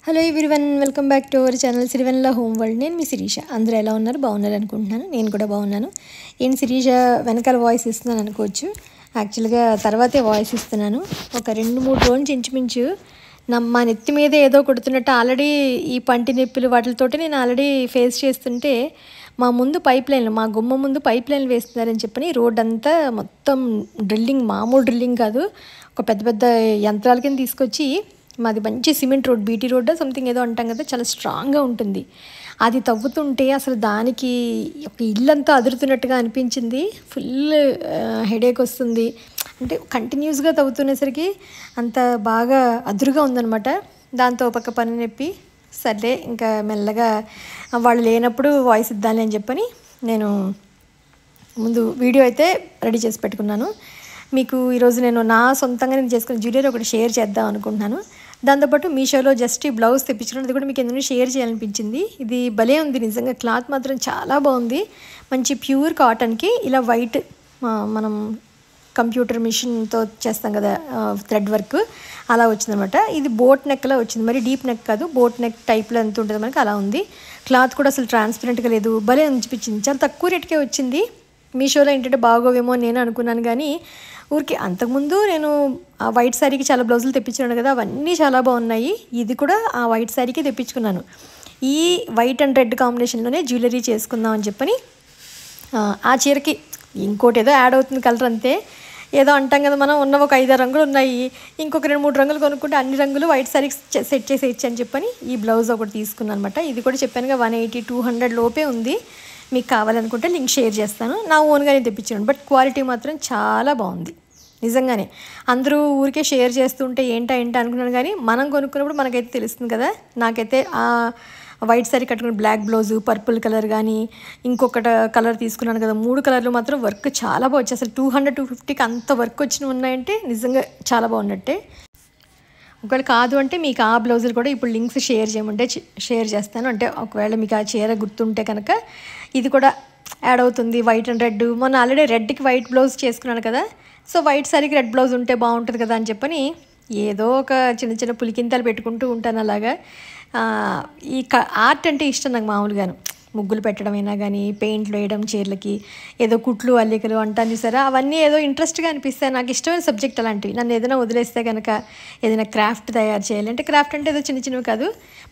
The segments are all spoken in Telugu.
Hello everyone, welcome back to our channel Sirivennela home world. నేను మీ శిరీష. అందరూ ఎలా ఉన్నారు? బాగున్నారు అనుకుంటున్నాను. నేను కూడా బాగున్నాను. ఏంటి శిరీష వెనకాల వాయిస్ ఇస్తున్నాను అనుకోవచ్చు. యాక్చువల్గా తర్వాతే వాయిస్ ఇస్తున్నాను. ఒక 2-3 రోజుల నుంచి ఇంచుమించు మా నెత్తి మీద ఏదో కొడుతున్నట్టు ఆల్రెడీ ఈ పంటి నొప్పులు వాటితోటి నేను ఆల్రెడీ ఫేస్ చేస్తుంటే మా ముందు పైప్ లైన్లు, మా గుమ్మ ముందు పైప్ లైన్లు వేస్తున్నారని చెప్పని రోడ్ అంతా మొత్తం డ్రిల్లింగ్, మామూలు డ్రిల్లింగ్ కాదు, ఒక పెద్ద పెద్ద యంత్రాల కింద తీసుకొచ్చి, మాది మంచి cement road, BT road something ఏదో అంటాం కదా, చాలా స్ట్రాంగ్గా ఉంటుంది. అది తవ్వుతుంటే అసలు దానికి ఒక ఇల్లంతా అదురుతున్నట్టుగా అనిపించింది. ఫుల్ హెడేక్ వస్తుంది. అంటే కంటిన్యూస్గా తవ్వుతునేసరికి అంత బాగా అదురుగా ఉందన్నమాట. దాంతో పక్క పని నొప్పి, సర్లే ఇంకా మెల్లగా వాళ్ళు లేనప్పుడు వాయిస్ ఇద్దాలి అని చెప్పని నేను ముందు వీడియో అయితే రెడీ చేసి పెట్టుకున్నాను. మీకు ఈరోజు నేను నా సొంతంగా నేను చేసుకున్న జ్యువెలరీ ఒకటి షేర్ చేద్దాం అనుకుంటున్నాను. దాంతోపాటు మీషోలో జస్ట్ ఈ బ్లౌజ్ తెప్పించడం, అది కూడా మీకు ఎందుకు షేర్ చేయాలనిపించింది. ఇది భలే ఉంది నిజంగా, క్లాత్ మాత్రం చాలా బాగుంది. మంచి ప్యూర్ కాటన్కి ఇలా వైట్, మనం కంప్యూటర్ మిషన్తో చేస్తాం కదా థ్రెడ్ వర్క్, అలా వచ్చిందనమాట. ఇది బోట్ నెక్లో వచ్చింది, మరి డీప్ నెక్ కాదు, బోట్ నెక్ టైప్లో ఎంత ఉంటుంది మనకి అలా ఉంది. క్లాత్ కూడా అసలు ట్రాన్స్పరెంట్గా లేదు, భలే అనిపించింది. చాలా తక్కువ రేటుకే వచ్చింది. మీషోలో ఏంటంటే బాగోవేమో అని నేను అనుకున్నాను, కానీ ఊరికి అంతకుముందు నేను ఆ వైట్ శారీకి చాలా బ్లౌజులు తెప్పించాను కదా, అవన్నీ చాలా బాగున్నాయి. ఇది కూడా ఆ వైట్ శారీకి తెప్పించుకున్నాను. ఈ వైట్ అండ్ రెడ్ కాంబినేషన్లోనే జ్యువెలరీ చేసుకుందాం అని చెప్పని ఆ చీరకి ఇంకోటి ఏదో యాడ్ అవుతుంది కలర్, అంతే. ఏదో అంటాం కదా మనం, ఉన్న ఒక 5-6 రంగులు ఉన్నాయి, ఇంకొక 2-3 రంగులు కొనుక్కుంటే అన్ని రంగులు వైట్ శారీకి సెట్ చేసేయచ్చు అని చెప్పని ఈ బ్లౌజ్ ఒకటి తీసుకున్నాను అనమాట. ఇది కూడా చెప్పానుగా 180-200 లోపే ఉంది. మీకు కావాలనుకుంటే లింక్ షేర్ చేస్తాను. నా ఓన్గానే తెప్పించాను, బట్ క్వాలిటీ మాత్రం చాలా బాగుంది నిజంగానే. అందరూ ఊరికే షేర్ చేస్తుంటే ఏంటా అనుకున్నాను, కానీ మనం కొనుక్కున్నప్పుడు మనకైతే తెలుస్తుంది కదా. నాకైతే ఆ వైట్ శారీ కట్టుకుని బ్లాక్ బ్లౌజు, పర్పుల్ కలర్ కానీ ఇంకొకటి కలర్ తీసుకున్నాను కదా, 3 కలర్లు మాత్రం వర్క్ చాలా బాగా వచ్చాయి. అసలు 200-250కి అంత వర్క్ వచ్చినవి ఉన్నాయంటే నిజంగా చాలా బాగున్నట్టే. ఒకవేళ కాదు అంటే మీకు ఆ బ్లౌజులు కూడా ఇప్పుడు లింక్స్ షేర్ చేయమంటే షేర్ చేస్తాను. అంటే ఒకవేళ మీకు ఆ చీర గుర్తుంటే కనుక ఇది కూడా యాడ్ అవుతుంది. వైట్ అండ్ రెడ్, మొన్న ఆల్రెడీ రెడ్కి వైట్ బ్లౌజ్ చేసుకున్నాను కదా, సో వైట్ శారీకి రెడ్ బ్లౌజ్ ఉంటే బాగుంటుంది కదా అని చెప్పని ఏదో ఒక చిన్న చిన్న పులికింతలు పెట్టుకుంటూ ఉంటాను. అలాగా ఈ ఆర్ట్ అంటే ఇష్టం నాకు మామూలుగాను. ముగ్గులు పెట్టడమైనా కానీ, పెయింట్లు వేయడం చీరలకి, ఏదో కుట్లు అల్లికలు అంటాను చూసారా, అవన్నీ ఏదో ఇంట్రెస్ట్గా అనిపిస్తాయి. నాకు ఇష్టమైన సబ్జెక్ట్ అలాంటివి. నన్ను ఏదైనా వదిలేస్తే కనుక ఏదైనా క్రాఫ్ట్ తయారు చేయాలి అంటే, క్రాఫ్ట్ అంటే ఏదో చిన్న చిన్నవి కాదు,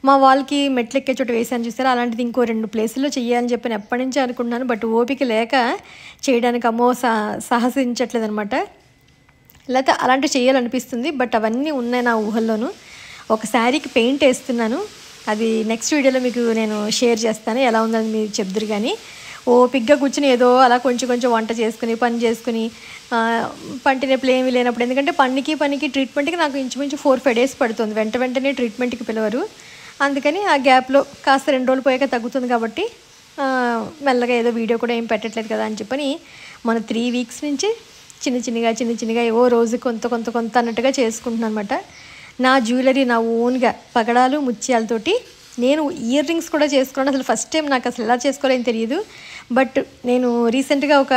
మా వాళ్ళకి మెట్లు ఎక్కే చోట వేసాను చూసారా, అలాంటిది ఇంకో 2 ప్లేసుల్లో చెయ్యాలని చెప్పని ఎప్పటి నుంచో అనుకుంటున్నాను. బట్ ఓపిక లేక చేయడానికి అమ్మో సాహసించట్లేదు అనమాట. లేకపోతే అలాంటివి చేయాలనిపిస్తుంది, బట్ అవన్నీ ఉన్నాయి నా ఊహల్లోనూ. ఒక శారీకి పెయింట్ వేస్తున్నాను, అది నెక్స్ట్ వీడియోలో మీకు నేను షేర్ చేస్తాను, ఎలా ఉందని మీరు చెప్దురు. కానీ ఓపిగ్గా కూర్చుని ఏదో అలా కొంచెం కొంచెం వంట చేసుకుని పని చేసుకుని పంటి నొప్పులు ఏమీ లేనప్పుడు, ఎందుకంటే పనికి ట్రీట్మెంట్కి నాకు ఇంచుమించు 4-5 డేస్ పడుతుంది. వెంటనే ట్రీట్మెంట్కి పిలవరు, అందుకని ఆ గ్యాప్లో కాస్త 2 రోజులు పోయాక తగ్గుతుంది. కాబట్టి మెల్లగా ఏదో వీడియో కూడా ఏం పెట్టట్లేదు కదా అని చెప్పని మన 3 వీక్స్ నుంచి చిన్న చిన్నగా ఏవో రోజు కొంత అన్నట్టుగా చేసుకుంటున్నాను అనమాట. నా జ్యువెలరీ నా ఓన్గా పగడాలు ముత్యాలతోటి నేను ఇయర్ రింగ్స్ కూడా చేసుకున్నాను. అసలు ఫస్ట్ టైం నాకు అసలు ఎలా చేసుకోవాలని తెలియదు, బట్ నేను రీసెంట్గా ఒక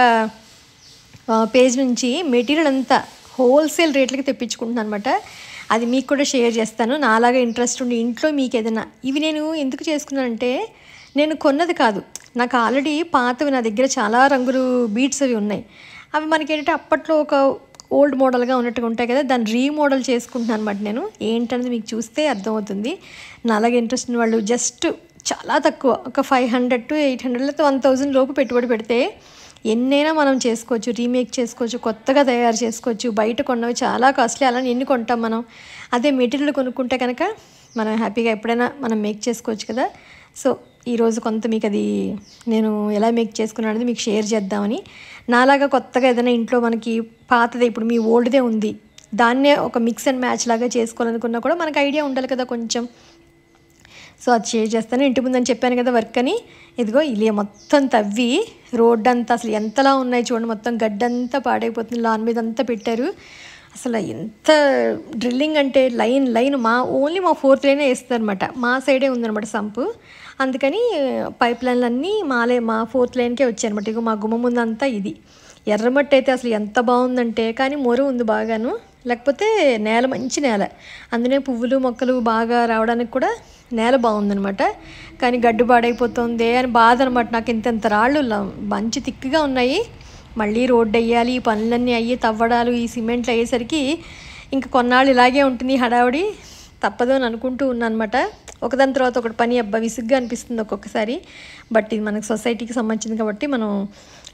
పేజ్ నుంచి మెటీరియల్ అంతా హోల్సేల్ రేట్లకి తెప్పించుకుంటున్నాను అనమాట. అది మీకు కూడా షేర్ చేస్తాను. నాలాగా ఇంట్రెస్ట్ ఉండి ఇంట్లో మీకు ఏదైనా, ఇవి నేను ఎందుకు చేసుకున్నానంటే, నేను కొన్నది కాదు, నాకు ఆల్రెడీ పాతవి నా దగ్గర చాలా రంగులు బీడ్స్ అవి ఉన్నాయి. అవి మనకి ఏంటంటే అప్పట్లో ఒక ఓల్డ్ మోడల్గా ఉన్నట్టుగా ఉంటాయి కదా, దాన్ని రీమోడల్ చేసుకుంటున్నాను అనమాట. నేను ఏంటనేది మీకు చూస్తే అర్థమవుతుంది. నా అలాగే ఇంట్రెస్ట్ ఉన్న వాళ్ళు జస్ట్ చాలా తక్కువ, ఒక 500-800 లేకపోతే 1000 లోపు పెట్టుబడి పెడితే ఎన్నైనా మనం చేసుకోవచ్చు, రీమేక్ చేసుకోవచ్చు, కొత్తగా తయారు చేసుకోవచ్చు. బయట కొన్నవి చాలా కాస్ట్లీ, అలా ఎన్ని కొంటాం మనం. అదే మెటీరియల్ కొనుక్కుంటే కనుక మనం హ్యాపీగా ఎప్పుడైనా మనం మేక్ చేసుకోవచ్చు కదా. సో ఈరోజు కొంత మీకు అది నేను ఎలా మేక్ చేసుకున్నాను అనేది మీకు షేర్ చేద్దామని. నాలాగా కొత్తగా ఏదైనా ఇంట్లో మనకి పాతదే, ఇప్పుడు మీ ఓల్డ్దే ఉంది, దాన్నే ఒక మిక్స్ అండ్ మ్యాచ్ లాగా చేసుకోవాలనుకున్నా కూడా మనకు ఐడియా ఉండాలి కదా కొంచెం. సో అది షేర్ చేస్తాను. ఇంటి ముందని చెప్పాను కదా వర్క్ అని, ఇదిగో ఇలా మొత్తం తవ్వి రోడ్ అంతా అసలు ఎంతలా ఉన్నాయి చూడండి, మొత్తం గడ్డంతా పాడైపోతుంది, లాన్ మీద అంతా పెట్టారు. అసలు ఎంత డ్రిల్లింగ్ అంటే లైన్ మా 4th లైనే వేస్తుంది అనమాట. మా సైడే ఉందనమాట సంపు, అందుకని పైప్ లైన్లు అన్నీ మా 4th లైన్కే వచ్చాయనమాట. ఇక మా గుమ్మ ముందంతా ఇది ఎర్రమట్టి అయితే అసలు ఎంత బాగుందంటే, కానీ మొర ఉంది బాగాను. లేకపోతే నేల మంచి నేల, అందులో పువ్వులు మొక్కలు బాగా రావడానికి కూడా నేల బాగుందనమాట. కానీ గడ్డు పాడైపోతుంది అని బాధ అనమాట నాకు. ఇంత రాళ్ళు మంచి తిక్కుగా ఉన్నాయి, మళ్ళీ రోడ్డు వేయాలి, ఈ పనులన్నీ అయ్యి తవ్వడాలు ఈ సిమెంట్లు అయ్యేసరికి ఇంకా కొన్నాళ్ళు ఇలాగే ఉంటుంది హడావుడి, తప్పదు అని అనుకుంటూ ఉన్నాను అనమాట. ఒకదాని తర్వాత ఒకటి పని అబ్బా విసుగ్గా అనిపిస్తుంది ఒక్కొక్కసారి. బట్ ఇది మనకు సొసైటీకి సంబంధించింది కాబట్టి, మనం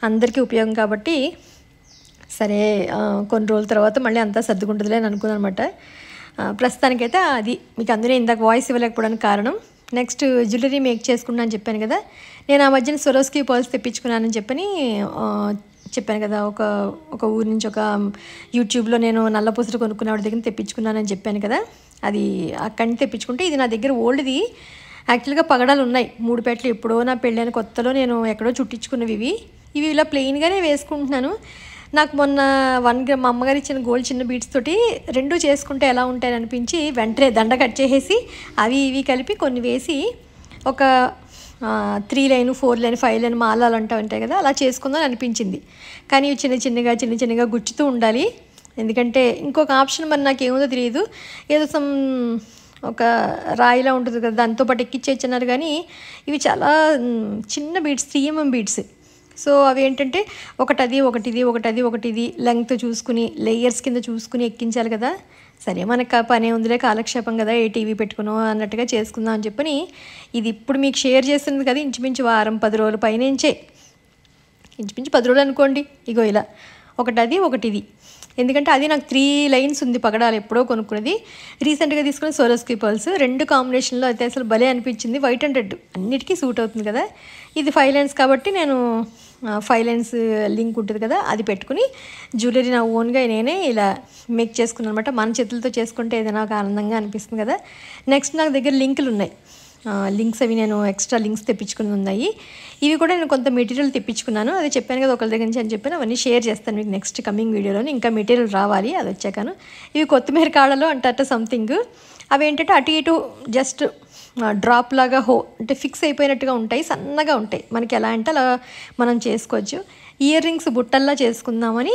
అందరికీ ఉపయోగం కాబట్టి సరే కొన్ని రోజుల తర్వాత మళ్ళీ అంతా సర్దుకుంటుందిలే అని అనుకున్నాను అనమాట. ప్రస్తుతానికైతే అది మీకు అందులో ఇందాక వాయిస్ ఇవ్వలేకపోవడానికి కారణం. నెక్స్ట్ జ్యువెలరీ మేక్ చేసుకున్నాను అని చెప్పాను కదా, నేను ఆ మధ్యన స్వరోస్కి పర్ల్స్ తెప్పించుకున్నానని చెప్పాను కదా. ఒక ఊరి నుంచి ఒక యూట్యూబ్లో నేను నల్ల పూసలు కొనుక్కునే వాడి దగ్గర తెప్పించుకున్నానని చెప్పాను కదా. అది అక్కడి నుంచి తెప్పించుకుంటే, ఇది నా దగ్గర ఓల్డ్ది యాక్చువల్గా పగడాలు ఉన్నాయి 3 పెట్టలు. ఎప్పుడో నా పెళ్ళైన కొత్తలో నేను ఎక్కడో చుట్టించుకున్నవి ఇవి ఇలా ప్లెయిన్గానే వేసుకుంటున్నాను. నాకు మొన్న 1 గ్రామ్ మా అమ్మగారు ఇచ్చిన గోల్డ్ చిన్న బీడ్స్ తోటి 2 చేసుకుంటే ఎలా ఉంటాయని అనిపించి వెంటనే దండ కట్ చేసేసి అవి ఇవి కలిపి కొన్ని వేసి ఒక 3 లైన్ 4 లైన్ 5 లైన్ మాలాలు ఉంటాయి కదా, అలా చేసుకుందాం అనిపించింది. కానీ ఇవి చిన్న చిన్నగా గుచ్చుతూ ఉండాలి. ఎందుకంటే ఇంకొక ఆప్షన్ మరి నాకు ఏముందో తెలియదు, ఏదో ఒక రాయిలా ఉంటుంది కదా దాంతో పాటు ఎక్కిచ్చేస్తున్నారు. కానీ ఇవి చాలా చిన్న బీడ్స్, 3mm బీడ్స్. సో అవి ఏంటంటే ఒకటి లెంగ్త్ చూసుకుని లేయర్స్ కింద చూసుకుని ఎక్కించాలి కదా. సరే మనకు పనే ఉందిలే, కాలక్షేపం కదా, ఏ టీవీ పెట్టుకున్నాం అన్నట్టుగా చేసుకుందాం అని చెప్పని ఇది ఇప్పుడు మీకు షేర్ చేస్తుంది కదా. ఇంచుమించు వారం 10 రోజుల పైనుంచే, ఇంచుమించు 10 రోజులు అనుకోండి. ఇగో ఇలా ఒకటి ఇది. ఎందుకంటే అది నాకు 3 లైన్స్ ఉంది పగడాలు, ఎప్పుడో కొనుక్కున్నది. రీసెంట్గా తీసుకున్న సోరోస్కి పర్ల్స్ 2 కాంబినేషన్లో అయితే అసలు భలే అనిపించింది. వైట్ అండ్ రెడ్ అన్నిటికీ సూట్ అవుతుంది కదా. ఇది 5 లైన్స్ కాబట్టి నేను 5 లైన్స్ లింక్ ఉంటుంది కదా, అది పెట్టుకుని జ్యువెలరీ నా ఓన్గా నేనే ఇలా మేక్ చేసుకున్నాను అనమాట. మన చేతులతో చేసుకుంటే ఏదైనా ఒక ఆనందంగా అనిపిస్తుంది కదా. నెక్స్ట్ నాకు దగ్గర లింకులు ఉన్నాయి, లింక్స్ అవి నేను ఎక్స్ట్రా లింక్స్ తెప్పించుకుని ఉన్నాయి. ఇవి కూడా నేను కొంత మెటీరియల్ తెప్పించుకున్నాను, అది చెప్పాను కదా ఒకరి దగ్గర నుంచి అని చెప్పాను. అవన్నీ షేర్ చేస్తాను మీకు నెక్స్ట్ కమింగ్ వీడియోలో. ఇంకా మెటీరియల్ రావాలి, అది వచ్చాకను. ఇవి కొత్తిమీర కాడలో అంటారట సంథింగ్. అవి ఏంటంటే అటు ఇటు జస్ట్ డ్రాప్ లాగా అంటే ఫిక్స్ అయిపోయినట్టుగా ఉంటాయి, సన్నగా ఉంటాయి. మనకి ఎలా అంటే అలా మనం చేసుకోవచ్చు. ఇయర్ రింగ్స్ బుట్టల్లా చేసుకుందామని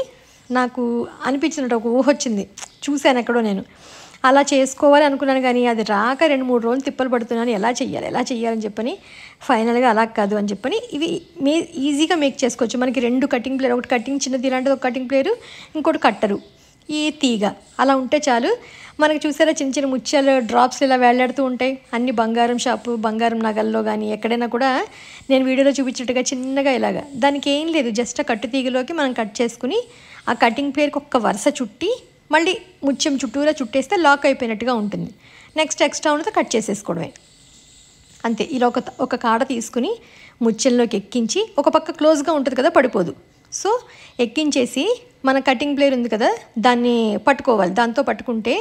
నాకు అనిపించినట్టు ఒక ఊహ వచ్చింది, చూశాను ఎక్కడో. నేను అలా చేసుకోవాలి అనుకున్నాను కానీ అది రాక 2-3 రోజులు తిప్పలు పడుతున్నాను. ఎలా చెయ్యాలని చెప్పని ఫైనల్గా అలా కాదు అని చెప్పని ఇవి ఈజీగా మేక్ చేసుకోవచ్చు. మనకి 2 కటింగ్ ప్లేయర్, ఒకటి కటింగ్ చిన్నది ఇలాంటిది ఒక కటింగ్ ప్లేయరు, ఇంకోటి కట్టరు, ఈ తీగ అలా ఉంటే చాలు. మనకి చూసారా చిన్న ముత్యాలు డ్రాప్స్ ఇలా వేలాడుతూ ఉంటాయి. అన్ని బంగారం షాపు, బంగారం నగల్లో కానీ ఎక్కడైనా కూడా నేను వీడియోలో చూపించినట్టుగా చిన్నగా ఇలాగా. దానికి ఏం లేదు, జస్ట్ ఆ కట్టు తీగలోకి మనం కట్ చేసుకుని ఆ కటింగ్ ప్లేయర్కి ఒక్క వరుస చుట్టి మళ్ళీ ముత్యం చుట్టూరా చుట్టేస్తే లాక్ అయిపోయినట్టుగా ఉంటుంది. నెక్స్ట్ ఎక్స్ట్రా ఉన్నది కట్ చేసేసుకోవడమే అంతే. ఇలా ఒక కాడ తీసుకుని ముత్యంలోకి ఎక్కించి, ఒక పక్క క్లోజ్గా ఉంటుంది కదా పడిపోదు. సో ఎక్కించేసి మన కటింగ్ ప్లేయర్ ఉంది కదా దాన్ని పట్టుకోవాలి. దాంతో పట్టుకుంటే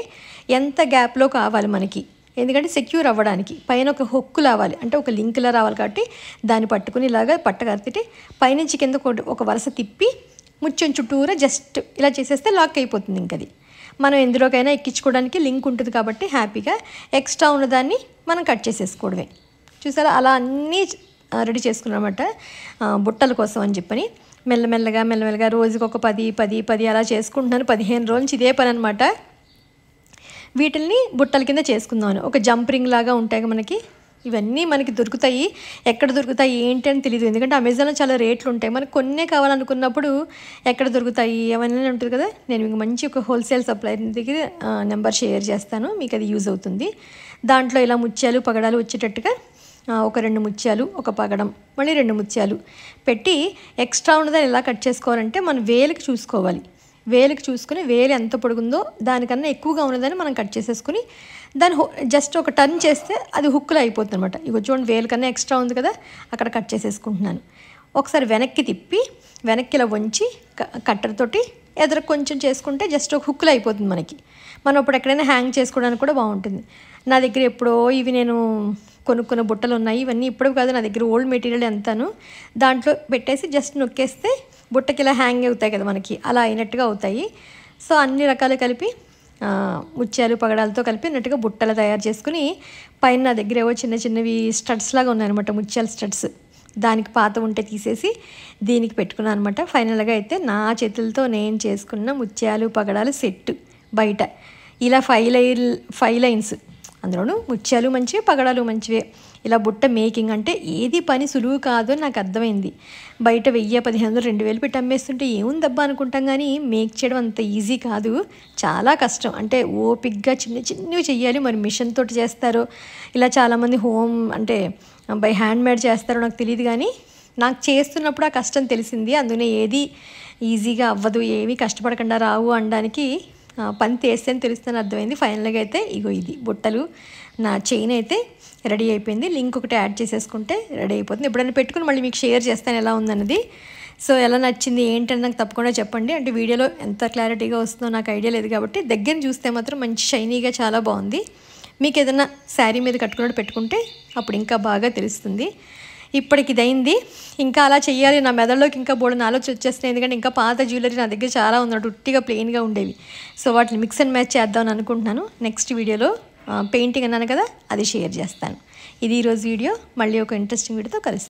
ఎంత గ్యాప్లో కావాలి మనకి, ఎందుకంటే సెక్యూర్ అవ్వడానికి పైన ఒక హొక్కు రావాలి, అంటే ఒక లింక్లా రావాలి. కాబట్టి దాన్ని పట్టుకుని ఇలాగా పట్టగలిగితే పైనుంచి కింద ఒక వరుస తిప్పి ముత్యం చుట్టూరా జస్ట్ ఇలా చేసేస్తే లాక్ అయిపోతుంది. ఇంకది మనం ఎందులోకైనా ఎక్కించుకోవడానికి లింక్ ఉంటుంది కాబట్టి హ్యాపీగా ఎక్స్ట్రా ఉన్నదాన్ని మనం కట్ చేసేసుకోవడమే. చూసారా అలా అన్నీ రెడీ చేసుకున్నామన్నమాట బుట్టల కోసం అని చెప్పని. మెల్లమెల్లగా రోజుకి ఒక 10 అలా చేసుకుంటున్నాను. 15 రోజుల నుంచి ఇదే పని అనమాట. వీటిల్ని బుట్టల కింద చేసుకుందామని. ఒక జంపరింగ్ లాగా ఉంటాయి మనకి, ఇవన్నీ మనకి దొరుకుతాయి. ఎక్కడ దొరుకుతాయి ఏంటి అని తెలియదు, ఎందుకంటే అమెజాన్లో చాలా రేట్లు ఉంటాయి. మనకు కొన్నే కావాలనుకున్నప్పుడు ఎక్కడ దొరుకుతాయి అవన్నీ ఉంటుంది కదా. నేను మీకు మంచి ఒక హోల్సేల్ సప్లైర్ దగ్గర నెంబర్ షేర్ చేస్తాను, మీకు అది యూజ్ అవుతుంది. దాంట్లో ఇలా ముత్యాలు పగడాలు వచ్చేటట్టుగా ఒక 2 ముత్యాలు, ఒక పగడం, మళ్ళీ 2 ముత్యాలు పెట్టి ఎక్స్ట్రా ఉన్నదాన్ని ఎలా కట్ చేసుకోవాలంటే మనం వేలికి చూసుకోవాలి. వేలికి చూసుకుని వేలు ఎంత పొడుగుందో దానికన్నా ఎక్కువగా ఉన్నదాన్ని మనం కట్ చేసేసుకుని దాన్ని జస్ట్ ఒక టర్న్ చేస్తే అది హుక్కులో అయిపోతుంది అనమాట. ఇగో చూడండి వేలు కన్నా ఎక్స్ట్రా ఉంది కదా, అక్కడ కట్ చేసేసుకుంటున్నాను. ఒకసారి వెనక్కి తిప్పి వెనక్కి ఇలా వంచి కట్టర్తోటి ఎదురు కొంచెం చేసుకుంటే జస్ట్ ఒక హుక్కులో అయిపోతుంది మనకి. మనం ఇప్పుడు ఎక్కడైనా హ్యాంగ్ చేసుకోవడానికి కూడా బాగుంటుంది. నా దగ్గర ఎప్పుడో ఇవి నేను కొనుక్కున్న బుట్టలు ఉన్నాయి. ఇవన్నీ ఇప్పుడు కాదు, నా దగ్గర ఓల్డ్ మెటీరియల్ ఎంతాను. దాంట్లో పెట్టేసి జస్ట్ నొక్కేస్తే బుట్టకి ఇలా హ్యాంగ్ అవుతాయి కదా మనకి, అలా అయినట్టుగా అవుతాయి. సో అన్ని రకాలు కలిపి ముత్యాలు పగడాలతో కలిపి అన్నట్టుగా బుట్టలు తయారు చేసుకుని పైన నా దగ్గర ఏవో చిన్నవి స్టడ్స్ లాగా ఉన్నాయన్నమాట, ముత్యాల స్టడ్స్. దానికి పాత ఉంటే తీసేసి దీనికి పెట్టుకున్నాను అనమాట. ఫైనల్గా అయితే నా చేతులతో నేను చేసుకున్న ముత్యాలు పగడాలు సెట్ బయట ఇలా 5 లైన్స్, అందులోనూ ముత్యాలు మంచివే, పగడాలు మంచివే. ఇలా బుట్ట మేకింగ్ అంటే ఏది పని సులువు కాదు అని నాకు అర్థమైంది. బయట 1000, 1500, 2000 పెట్టి అమ్మేస్తుంటే ఏముందబ్బా అనుకుంటాం, కానీ మేక్ చేయడం అంత ఈజీ కాదు, చాలా కష్టం. అంటే ఓపిక్గా చిన్నవి చెయ్యాలి. మరి మిషన్ తోటి చేస్తారో, ఇలా చాలామంది అంటే బై హ్యాండ్ మేడ్ చేస్తారో నాకు తెలియదు, కానీ నాకు చేస్తున్నప్పుడు ఆ కష్టం తెలిసింది. అందులో ఏది ఈజీగా అవ్వదు, ఏమీ కష్టపడకుండా రావు అనడానికి పని చేస్తేనే తెలుస్తుందని అర్థమైంది. ఫైనల్గా అయితే ఇగో ఇది బుట్టలు, నా చైన్ అయితే రెడీ అయిపోయింది. లింక్ ఒకటి యాడ్ చేసేసుకుంటే రెడీ అయిపోతుంది. ఎప్పుడైనా పెట్టుకుని మళ్ళీ మీకు షేర్ చేస్తాను ఎలా ఉందన్నది. సో ఎలా నచ్చింది ఏంటని నాకు తప్పకుండా చెప్పండి. అంటే వీడియోలో ఎంత క్లారిటీగా వస్తుందో నాకు ఐడియా లేదు, కాబట్టి దగ్గర చూస్తే మాత్రం మంచి షైనీగా చాలా బాగుంది. మీకు ఏదైనా శారీ మీద కట్టుకున్నట్టు పెట్టుకుంటే అప్పుడు ఇంకా బాగా తెలుస్తుంది. ఇప్పటికి ఇదైంది. ఇంకా అలా చెయ్యాలి, నా మెదడులోకి ఇంకా బోల్డని ఆలోచన వచ్చేస్తున్నాయి. ఎందుకంటే ఇంకా పాత జ్యువెలరీ నా దగ్గర చాలా ఉన్నట్టు ఉట్టిగా ప్లెయిన్గా ఉండేవి. సో వాటిని మిక్స్ అండ్ మ్యాచ్ చేద్దామని అనుకుంటున్నాను. నెక్స్ట్ వీడియోలో పెయింటింగ్ అన్నాను కదా, అది షేర్ చేస్తాను. ఇది ఈరోజు వీడియో. మళ్ళీ ఒక ఇంట్రెస్టింగ్ వీడియోతో కలుస్తాను.